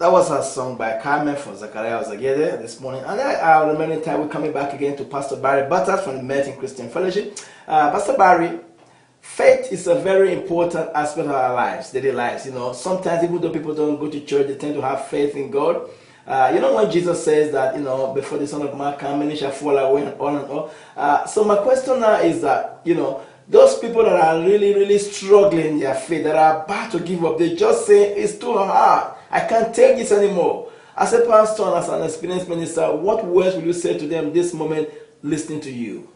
That was a song by Carmen from Zachariah Ozagede this morning. And I remember time we're coming back again to Pastor Barry Butters from the Merton Christian Fellowship. Pastor Barry, faith is a very important aspect of our lives, daily lives. You know, sometimes even though people don't go to church, they tend to have faith in God. You know when Jesus says that, you know, before the Son of Man comes, many shall fall away and all and all. So my question now is that, you know, those people that are really, really struggling in their faith, that are about to give up, they just say, it's too hard. I can't take this anymore. As a pastor and as an experienced minister, what words will you say to them this moment listening to you?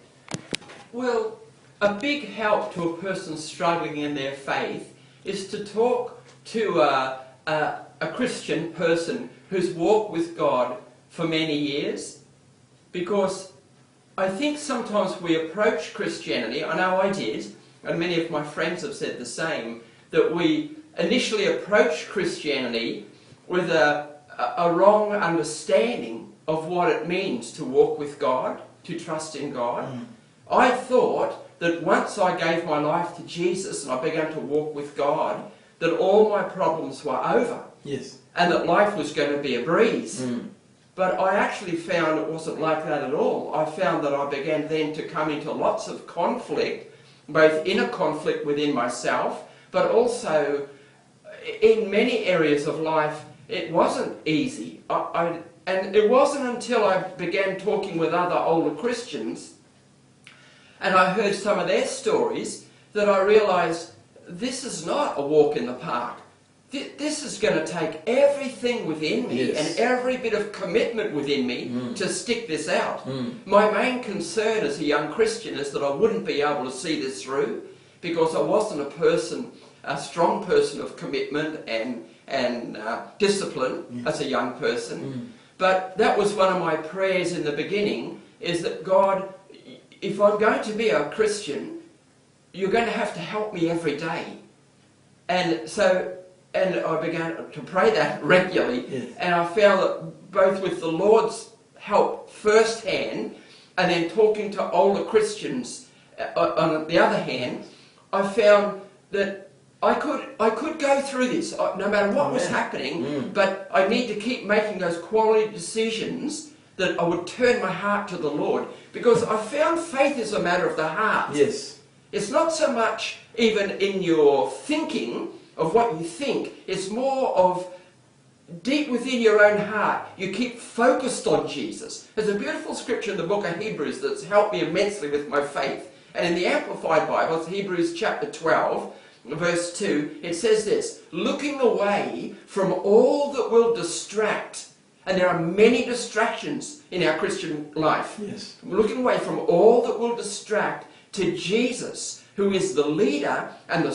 Well, a big help to a person struggling in their faith is to talk to a Christian person who's walked with God for many years, because I think sometimes we approach Christianity, I know I did, and many of my friends have said the same, that we initially approach Christianity with a wrong understanding of what it means to walk with God, to trust in God. I thought that once I gave my life to Jesus and I began to walk with God, that all my problems were over. Yes. And that life was going to be a breeze. But I actually found it wasn't like that at all. I found that I began then to come into lots of conflict, both inner conflict within myself, but also in many areas of life it wasn't easy. And it wasn't until I began talking with other older Christians and I heard some of their stories that I realised this is not a walk in the park. This is going to take everything within me and every bit of commitment within me to stick this out. My main concern as a young Christian is that I wouldn't be able to see this through because I wasn't a strong person of commitment and discipline as a young person. But that was one of my prayers in the beginning, is that God, if I'm going to be a Christian, you're going to have to help me every day. And I began to pray that regularly, and I found that both with the Lord's help firsthand, and then talking to older Christians on the other hand, I found that I could go through this no matter what was happening, but I need to keep making those quality decisions that I would turn my heart to the Lord, because I found faith is a matter of the heart. Yes. It's not so much even in your thinking of what you think, it's more of deep within your own heart. You keep focused on Jesus. There's a beautiful scripture in the book of Hebrews that's helped me immensely with my faith. And in the Amplified Bible, it's Hebrews chapter 12, verse 2, it says this: looking away from all that will distract. And there are many distractions in our Christian life. Yes. Looking away from all that will distract to Jesus, who is the leader and the